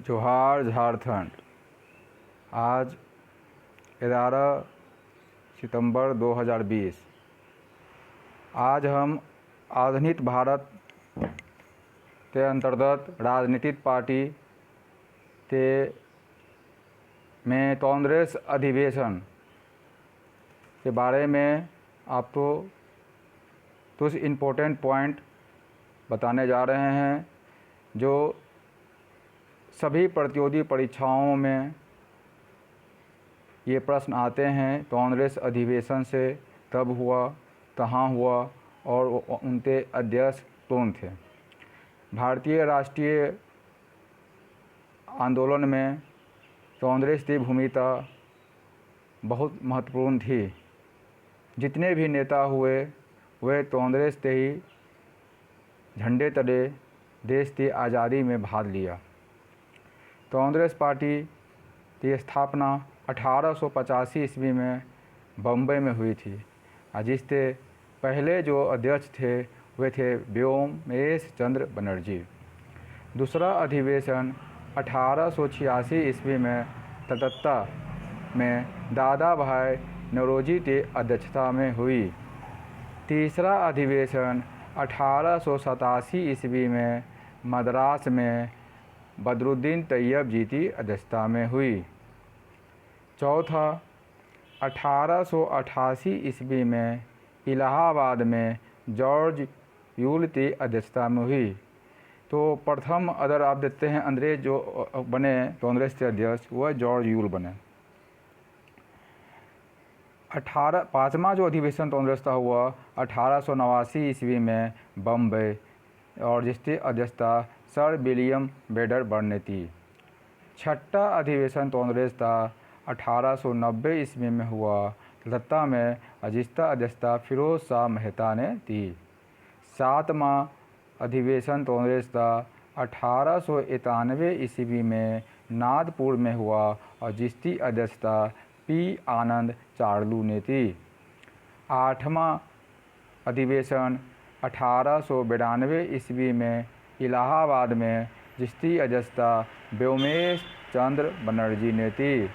जोहार झारखंड। आज 11 सितंबर 2020। आज हम आधुनिक भारत के अंतर्गत राजनीतिक पार्टी के में कांग्रेस अधिवेशन के बारे में आपको कुछ इम्पोर्टेंट पॉइंट बताने जा रहे हैं जो सभी प्रतियोगी परीक्षाओं में ये प्रश्न आते हैं। कांग्रेस अधिवेशन से कब हुआ, कहाँ हुआ और उनके अध्यक्ष कौन थे। भारतीय राष्ट्रीय आंदोलन में कांग्रेस की भूमिका बहुत महत्वपूर्ण थी। जितने भी नेता हुए वे कांग्रेस के ही झंडे तले देश की आज़ादी में भाग लिया। कांग्रेस पार्टी की स्थापना 1885 ईस्वी में बम्बई में हुई थी। जिसके पहले जो अध्यक्ष थे वे थे व्योमेश चंद्र बनर्जी। दूसरा अधिवेशन 1886 ईस्वी में कलकत्ता में दादा भाई नौरोजी की अध्यक्षता में हुई। तीसरा अधिवेशन 1887 ईस्वी में मद्रास में बदरुद्दीन तैयब जी की अध्यक्षता में हुई। चौथा 1888 ईस्वी में इलाहाबाद में जॉर्ज यूल की अध्यक्षता में हुई। तो प्रथम अगर आप देखते हैं अंग्रेज जो बने कांग्रेस के अध्यक्ष वह जॉर्ज यूल बने। पाँचवा जो अधिवेशन कांग्रेस का हुआ 1889 ईस्वी में बम्बई और जिसकी अध्यक्षता सर विलियम बेडर बर्न थी। छठा अधिवेशन कांग्रेस का 1890 ईस्वी में हुआ कलकत्ता में, जिसका अध्यक्षता फिरोज शाह मेहता ने थी। सातवां अधिवेशन कांग्रेस का 1891 ईस्वी में नागपुर में हुआ और जिसकी अध्यक्षता पी आनंद चार्लू ने थी। आठवां अधिवेशन 1892 ईस्वी में इलाहाबाद में, जिसकी अध्यक्षता व्योमेश चंद्र बनर्जी ने थी।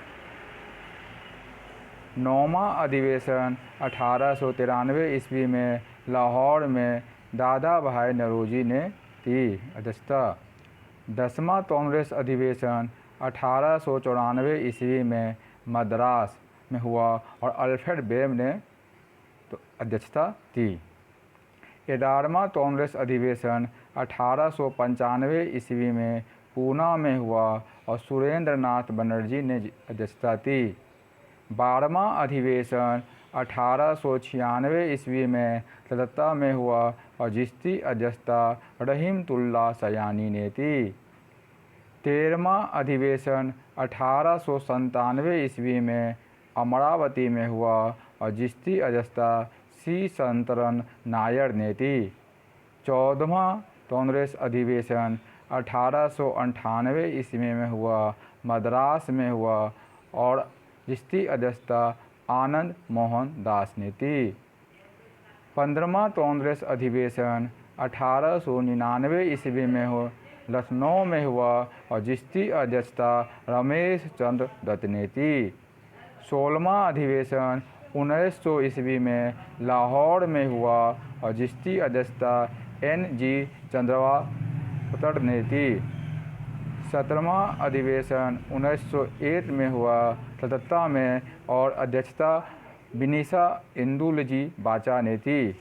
नौवां अधिवेशन 1893 ईस्वी में लाहौर में दादा भाई नौरोजी ने की अध्यक्षता। 10वां कांग्रेस अधिवेशन 1894 ईस्वी में मद्रास में हुआ और अल्फ्रेड बेम ने अध्यक्षता की। 11वां कांग्रेस अधिवेशन 1895 ईस्वी में पूना में हुआ और सुरेंद्र नाथ बनर्जी ने अध्यक्षता की। 12वां अधिवेशन 1896 ईस्वी में कलकत्ता में हुआ और जिसकी अध्यक्षता रहीमतुल्लाह सयानी ने की। 13वां अधिवेशन 1897 ईस्वी में अमरावती में हुआ और जिसकी अध्यक्षता सी शंकरन नायर ने की। 14वां कांग्रेस अधिवेशन 1898 ईस्वी में हुआ, मद्रास में हुआ और जिसकी अध्यक्षता आनंद मोहन दास ने की। 15वां कांग्रेस अधिवेशन 1899 ईस्वी में हो लखनऊ में हुआ और जिसकी अध्यक्षता रमेश चंद्र दत्त ने की। 16वां अधिवेशन 1900 ईस्वी में लाहौर में हुआ और जिसकी अध्यक्षता NG चंद्रावकर ने की। 17वां अधिवेशन 1901 में हुआ कलकत्ता में और अध्यक्षता विनीशा इंदुलजी बाचा ने की।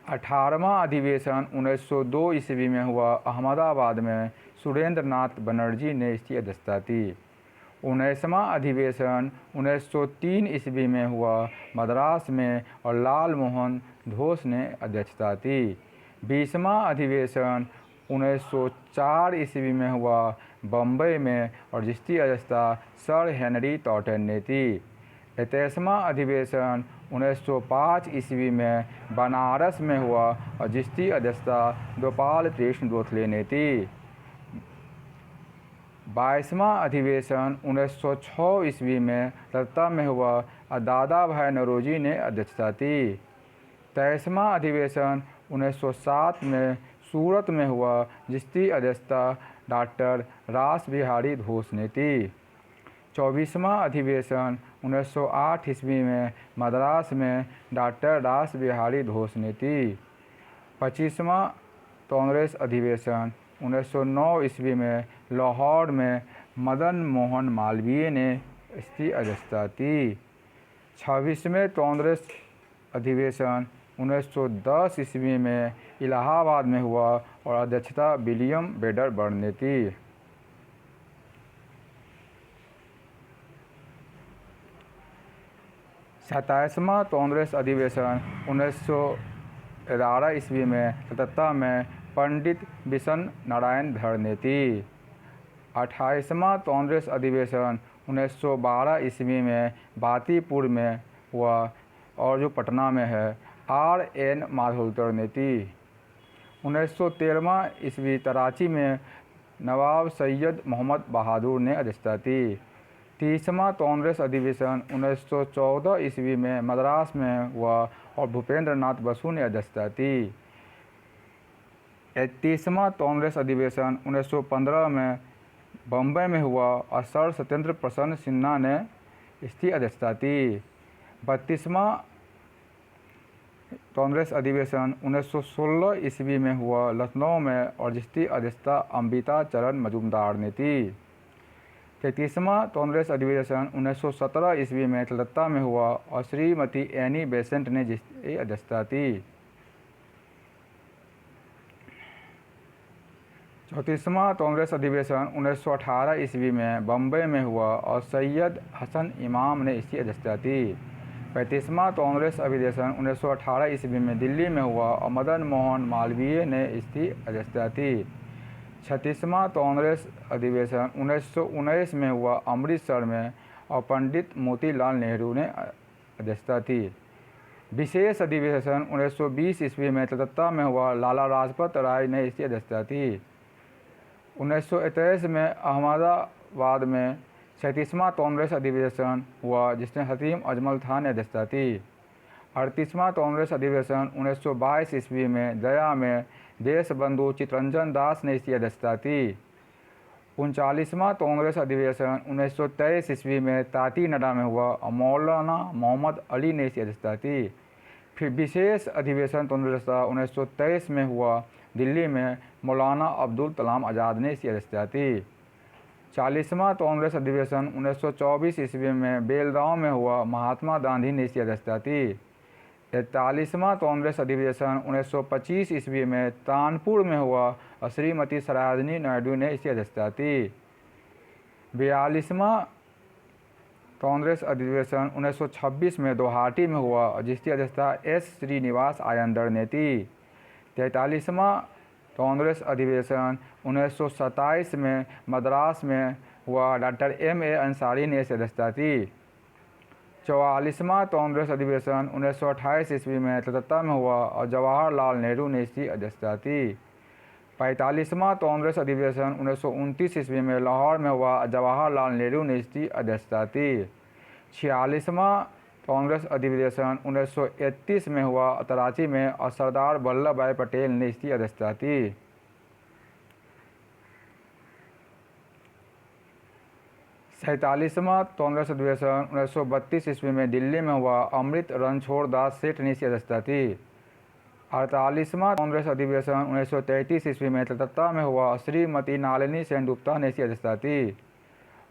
18वां अधिवेशन 1902 ईस्वी में हुआ अहमदाबाद में, सुरेंद्र नाथ बनर्जी ने इसकी अध्यक्षता की। 19वां अधिवेशन 1903 ईस्वी में हुआ मद्रास में और लाल मोहन घोष ने अध्यक्षता की। 20वां अधिवेशन 1904 ईस्वी में हुआ बम्बई में और जिसकी अध्यक्षता सर हेनरी टॉटन ने की। 21वां अधिवेशन 1905 ईस्वी में बनारस में हुआ और जिसकी अध्यक्षता गोपाल कृष्ण गोखले ने की। 22वां अधिवेशन 1906 ईस्वी में कलकत्ता में हुआ और दादा भाई नौरोजी ने अध्यक्षता की। 23वां अधिवेशन 1907 में सूरत में हुआ, जिसकी अध्यक्षता डॉक्टर रास बिहारी घोष ने की। 24वां अधिवेशन 1908 ईस्वी में मद्रास में डॉक्टर रास बिहारी घोष ने की। 25वां कांग्रेस अधिवेशन 1909 ईस्वी में लाहौर में मदन मोहन मालवीय ने इसकी अध्यक्षता की। 26वें कांग्रेस अधिवेशन 1910 ईस्वी में इलाहाबाद में हुआ और अध्यक्षता विलियम वेडरबर्न ने की। 27वां कांग्रेस अधिवेशन 1911 ईस्वी में कलकत्ता में पंडित बिशन नारायण धर ने की। 28वां कांग्रेस अधिवेशन 1912 ईस्वी में बातीपुर में हुआ और जो पटना में है, R.N. मालहोत्रा ने की। 1913वां ईस्वी कराची में नवाब सैयद मोहम्मद बहादुर ने अध्यक्षता की। 30वां कांग्रेस अधिवेशन 1914 ईस्वी में मद्रास में हुआ और भूपेंद्र नाथ बसु ने अध्यक्षता की। 31वां कांग्रेस अधिवेशन 1915 में बम्बई में हुआ और सर सत्येंद्र प्रसन्न सिन्हा ने इसकी अध्यक्षता की। 32वां कांग्रेस अधिवेशन 1916 ईस्वी में हुआ लखनऊ में और जिसकी अध्यक्षता अम्बिका चरण मजूमदार ने की। 33वां कांग्रेस अधिवेशन 1917 ईस्वी में कलकत्ता में हुआ और श्रीमती एनी बेसेंट ने जिसकी अध्यक्षता की। 34वां कांग्रेस अधिवेशन 1918 ईस्वी में बम्बई में हुआ और सैयद हसन इमाम ने इसकी अध्यक्षता की। 35वां कांग्रेस अधिवेशन 1918 ईस्वी में दिल्ली में हुआ और मदन मोहन मालवीय ने इसकी अध्यक्षता की। 36वां कांग्रेस अधिवेशन 1919 में हुआ अमृतसर में और पंडित मोतीलाल नेहरू ने अध्यक्षता की। विशेष अधिवेशन 1920 ईस्वी में कलकत्ता में हुआ, लाला लाजपत राय ने इसकी अध्यक्षता की। 1923 में अहमदाबाद में 37वां कांग्रेस अधिवेशन हुआ, जिसमें हकीम अजमल खान ने अध्यक्षता की। 38वां कांग्रेस अधिवेशन 1922 ईस्वी में गया में देशबंधु चित्तरंजन दास ने इसकी अध्यक्षता की। 39वां कांग्रेस अधिवेशन 1923 ईस्वी में काकीनाडा में हुआ और मौलाना मोहम्मद अली ने इसकी अध्यक्षता की। फिर विशेष अधिवेशन कांग्रेस 1923 में हुआ दिल्ली में, मौलाना अब्दुल कलाम आज़ाद ने इसकी अध्यक्षता की। 40वां कांग्रेस अधिवेशन 1924 ईस्वी में बेलगांव में हुआ, महात्मा गांधी ने इसकी अध्यक्षता की। 41वां कांग्रेस अधिवेशन 1925 ईस्वी में कानपुर में हुआ और श्रीमती सरोजिनी नायडू ने इसकी अध्यक्षता की। 42वां कांग्रेस अधिवेशन 1926 में गुवाहाटी में हुआ और जिसकी अध्यक्षता एस श्रीनिवास अय्यर ने की। 43वां कांग्रेस अधिवेशन 1927 में मद्रास में हुआ, डॉक्टर M.A. अंसारी ने इसकी अध्यक्षता की। 44वां कांग्रेस अधिवेशन 1928 ईस्वी में कलकत्ता में हुआ और जवाहरलाल नेहरू ने इसकी अध्यक्षता की। 45वां कांग्रेस अधिवेशन 1929 ईस्वी में लाहौर में हुआ और जवाहरलाल नेहरू ने इसकी अध्यक्षता की। 46वां कांग्रेस अधिवेशन 1931 में हुआ कराची में और सरदार वल्लभ भाई पटेल ने इसकी अध्यक्षता की। 47वां कांग्रेस अधिवेशन 1932 ईस्वी में दिल्ली में हुआ, अमृत रणछोड़ दास सेठ ने इसकी अध्यक्षता की। 48वां कांग्रेस अधिवेशन 1933 ईस्वी में कलकत्ता में हुआ, श्रीमती नलिनी सेनगुप्ता ने इसकी अध्यक्षता की।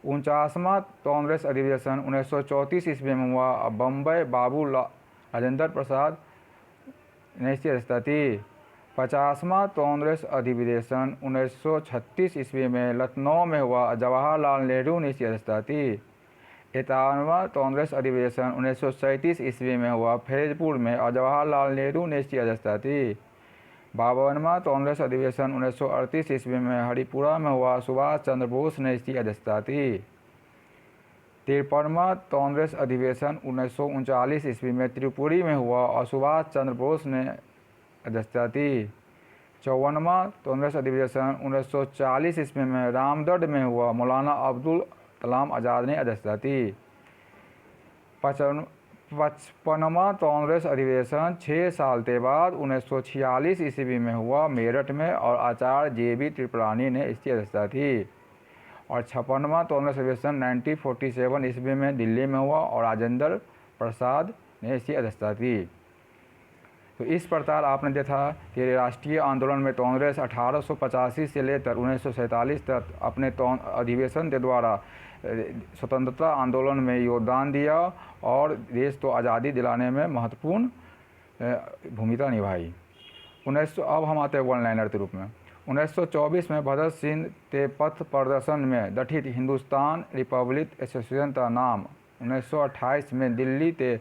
49वां कांग्रेस अधिवेशन 1934 ईस्वी में हुआ, बम्बई बाबू राजेंद्र प्रसाद ने इसकी अध्यक्षता की। 50वां कांग्रेस अधिवेशन 1936 ईस्वी में लखनऊ में हुआ, जवाहरलाल नेहरू ने इसकी अध्यक्षता की। 51वां कांग्रेस अधिवेशन 1937 ईस्वी में हुआ फैजपुर में और जवाहरलाल नेहरू ने इसकी अध्यक्षता की। 52वां कांग्रेस अधिवेशन 1938 ईस्वी में हरिपुरा में हुआ, सुभाष चंद्र बोस ने इसकी अध्यक्षता की। 53वां कांग्रेस अधिवेशन 1939 ईस्वी में त्रिपुरी में हुआ और सुभाष चंद्र बोस ने अध्यक्षता की। 54वां कांग्रेस अधिवेशन 1940 ईस्वी में रामगढ़ में हुआ, मौलाना अब्दुल कलाम आज़ाद ने अध्यक्षता की। 55वां कांग्रेस अधिवेशन 6 साल के बाद 1946 ईस्वी में हुआ मेरठ में, और आचार्य JB कृपलानी ने इसकी अध्यक्षता थी। और 56वां कांग्रेस अधिवेशन 1947 ईस्वी में दिल्ली में हुआ, और राजेंद्र प्रसाद ने इसकी अध्यक्षता थी। तो इस प्रकार आपने देखा कि राष्ट्रीय आंदोलन में कांग्रेस 1885 से लेकर 1947 तक अपने अधिवेशन के द्वारा स्वतंत्रता आंदोलन में योगदान दिया और देश को आज़ादी दिलाने में महत्वपूर्ण भूमिका निभाई। अब हम आते हैं वन लाइनर के रूप में। 1924 में भगत सिंह के पथ प्रदर्शन में गठित हिंदुस्तान रिपब्लिक एसोसिएशन का नाम 1928 में दिल्ली के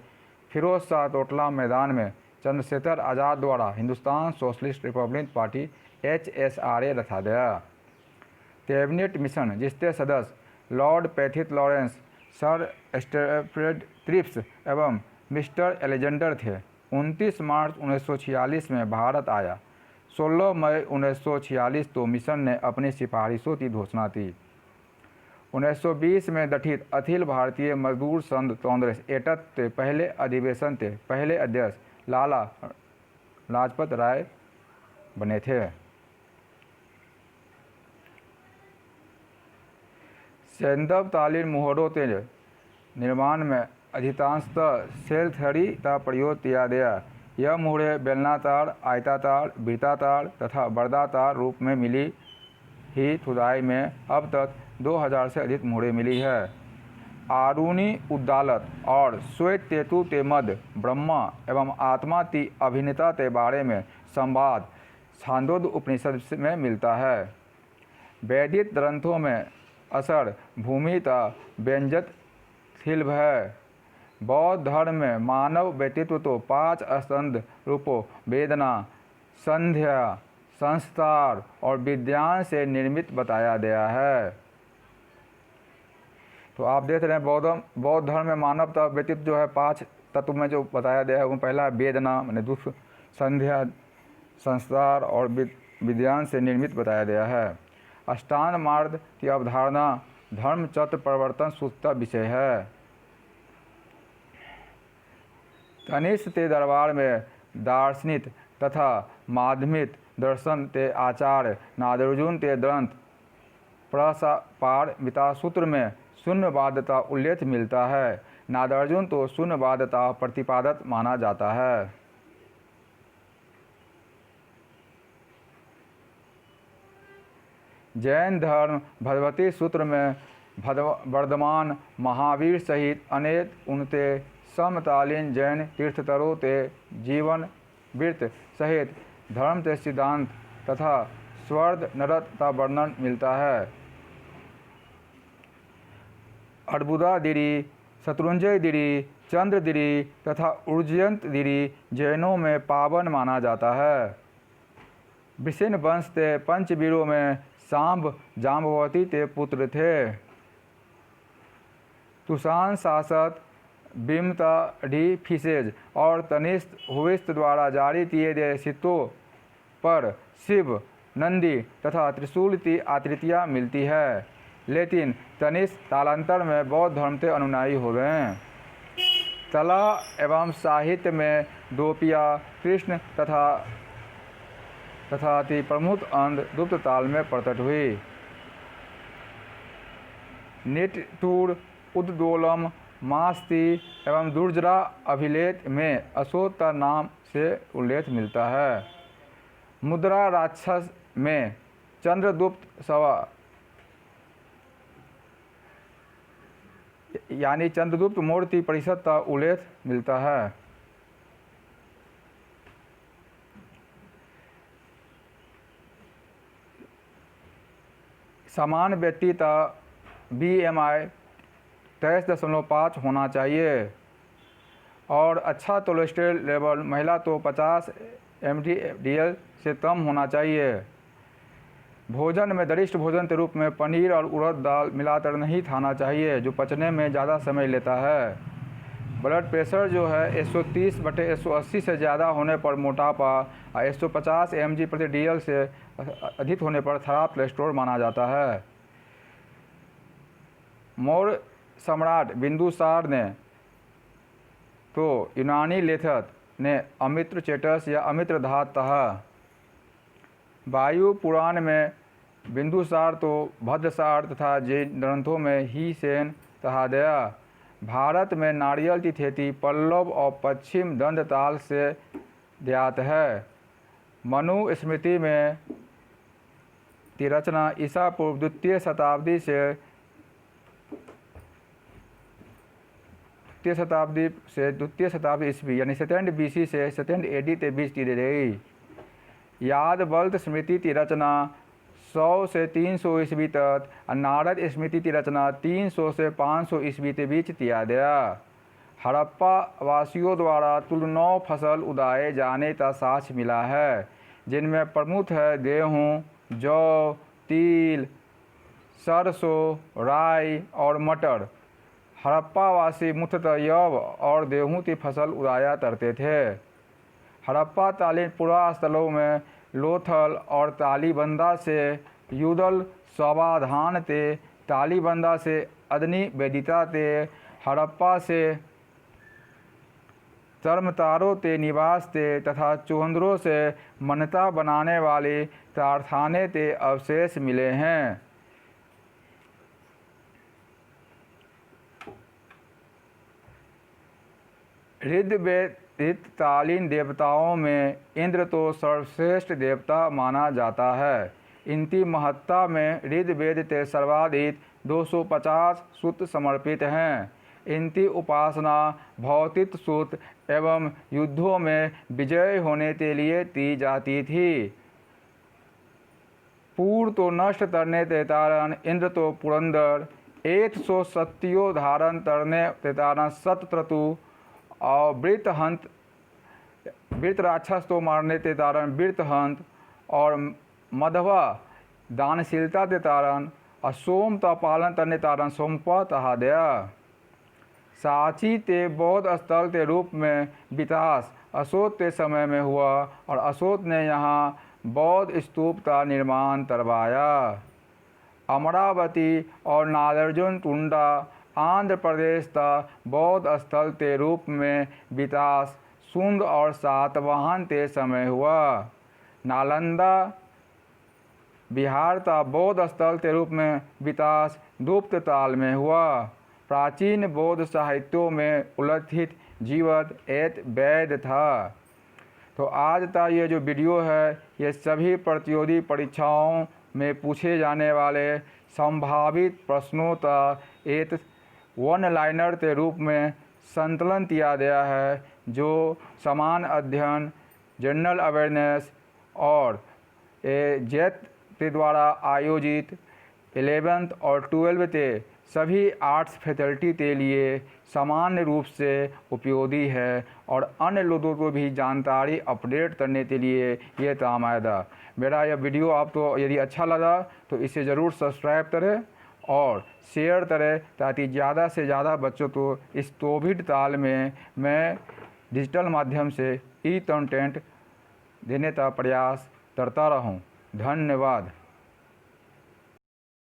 फिरोज शाह कोटला मैदान में चंद्रशेखर आज़ाद द्वारा Hindustan socialist republic party HSRA रखा गया। कैबिनेट मिशन जिसके सदस्य lord Pethick Lawrence, sir Stafford Cripps एवं मिस्टर एलेक्जेंडर थे, 29 मार्च 1946 में भारत आया। 16 मई 1946 को मिशन ने अपनी सिफारिशों की घोषणा की। 1920 में गठित अखिल भारतीय मजदूर संघ कांग्रेस एटक के पहले अधिवेशन के पहले अध्यक्ष लाला लाजपत राय बने थे। सैंदव कालीन मुहरों के निर्माण में अधिकांशतः सेल थ्योरी का प्रयोग किया गया। यह मुहरें बेलनाकार, आयताकार, वृत्ताकार तथा वर्गाकार रूप में मिली ही खुदाई में अब तक 2000 से अधिक मुहरें मिली है। आरुणि उद्दालक और श्वेत केतु के मध्य ब्रह्मा एवं आत्मा की अभिन्नता के बारे में संवाद छांदोग्य उपनिषद में मिलता है। वैदिक ग्रंथों में असर भूमि का व्यंजक शिल्प है। बौद्ध धर्म में मानव व्यक्तित्व तो 5 स्कंध रूपों वेदना, संध्या, संस्कार और विज्ञान से निर्मित बताया गया है। तो आप देख रहे हैं बौद्ध धर्म में मानव का व्यक्तित्व जो है 5 तत्व में जो बताया गया है वो पहला है वेदना माने दुख, संध्या, संस्कार और विज्ञान से निर्मित बताया गया है। अष्टांग मार्ग की अवधारणा धर्म चक्र परिवर्तन सूत्र का विषय है। कनिष्क के दरबार में दार्शनिक तथा माध्यमिक दर्शन के आचार्य नागार्जुन के ग्रंथ प्रसापारमिता सूत्र में शून्यवाद का उल्लेख मिलता है। नागार्जुन तो शून्यवाद का प्रतिपादक माना जाता है। जैन धर्म भगवती सूत्र में वर्धमान महावीर सहित अनेक उनके समकालीन जैन तीर्थंकरों के जीवन वृत्त सहित धर्म के सिद्धांत तथा स्वर्ग नरक का वर्णन मिलता है। अर्बुदागिरी, शत्रुंजयगिरी, चंद्रगिरी तथा उज्जयंतगिरी जैनों में पावन माना जाता है। वृषण वंश के पंचवीरों में सांब जाम्बवती के पुत्र थे। तुषान शासक बिम्ताडीफिसेज और तनिष्क हुविस्त द्वारा जारी किए गए सिक्कों पर शिव, नंदी तथा त्रिशूल की आकृतियाँ मिलती है, लेकिन तनिष्क कालांतर में बौद्ध धर्म के अनुयायी हो गए। कला एवं साहित्य में दोपिया, कृष्ण तथा की प्रमुख अंग गुप्त काल में प्रकट हुई। निट्टूर, उद्दोलम, मास्ती एवं दुर्जरा अभिलेख में अशोक का नाम से उल्लेख मिलता है। मुद्रा राक्षस में चंद्रगुप्त यानी चंद्रगुप्त मौर्य परिषद का उल्लेख मिलता है। समान व्यक्ति का BMI 23.5 होना चाहिए और अच्छा कोलेस्ट्रॉल लेवल महिला तो 50 mg/dl से कम होना चाहिए। भोजन में गरिष्ठ भोजन के रूप में पनीर और उड़द दाल मिलाकर नहीं खाना चाहिए, जो पचने में ज़्यादा समय लेता है। ब्लड प्रेशर जो है 130/180 से ज़्यादा होने पर मोटापा और 150 mg/dl से अधिक होने पर खराब कोलेस्ट्रॉल माना जाता है। मौर्य सम्राट बिंदुसार ने तो यूनानी लेखक ने अमित्र चेटस या अमित्रधातः। वायु पुराण में बिंदुसार तो भद्रसार तथा जैन ग्रंथों में ही सेन कहा गया। भारत में नारियल की खेती पल्लव और पश्चिम दंडताल से ज्ञात है। मनु स्मृति में की रचना ईसा पूर्व द्वितीय शताब्दी ईस्वी यानी 2nd BC से 2nd AD के बीच की गई। यादवल्त स्मृति की रचना 100 से 300 ईस्वी तक और नारद स्मृति की रचना 300 से 500 ईस्वी के बीच किया गया। हड़प्पा वासियों द्वारा कुल 9 फसल उगाए जाने का साक्ष्य मिला है, जिनमें प्रमुख है गेहूँ, जौ, तिल, सरसों, राई और मटर। हड़प्पावासी मुख्यतः यव और गेहूँ की फसल उगाया करते थे। हड़प्पा कालीन पुरा स्थलों में लोथल और तालीबंदा से युदल स्वाधान थे, तालीबंदा से अदनी वेदिता थे, हड़प्पा से चर्मतारों के निवास थे तथा चुहंदरों से मान्यता बनाने वाले कारखाने के अवशेष मिले हैं। ऋतकालीन देवताओं में इंद्र तो सर्वश्रेष्ठ देवता माना जाता है। इनकी महत्ता में ऋग्वेद के सर्वाधिक 250 सूत्र समर्पित हैं। इनकी उपासना भौतिक सूत्र एवं युद्धों में विजय होने के लिए की जाती थी। पूर्व तो नष्ट करने के कारण इंद्र तो पुरंदर, 100 सत्यो धारण करने के कारण शतक्रतु और वृत राक्षस को मारने के कारण वृत्रहंत और मधवा दानशीलता के कारण और सोम का पालन करने के कारण सोमपा कहा गया। सांची के बौद्ध स्थल के रूप में विकास अशोक के समय में हुआ और अशोक ने यहाँ बौद्ध स्तूप का निर्माण करवाया। अमरावती और नागार्जुन कुंडा आंध्र प्रदेश का बौद्ध स्थल के रूप में विकास शुंग और सातवाहन के समय हुआ। नालंदा बिहार का बौद्ध स्थल के रूप में विकास गुप्त काल में हुआ। प्राचीन बौद्ध साहित्यों में उल्लिखित जीवत एक वैद्य था। तो आज का ये जो वीडियो है ये सभी प्रतियोगी परीक्षाओं में पूछे जाने वाले संभावित प्रश्नों का एक वन लाइनर के रूप में संकलन किया गया है, जो समान अध्ययन, जनरल अवेयरनेस और जेट के द्वारा आयोजित 11th और 12th के सभी आर्ट्स फैकल्टी के लिए समान रूप से उपयोगी है और अन्य लोगों को भी जानकारी अपडेट करने के लिए ये काम आएगा। मेरा यह वीडियो आपको यदि अच्छा लगा तो इसे ज़रूर सब्सक्राइब करें और शेयर करें, ताकि ज़्यादा से ज़्यादा बच्चों को इस कोविड काल में मैं डिजिटल माध्यम से ई कंटेंट देने का प्रयास करता रहूं। धन्यवाद।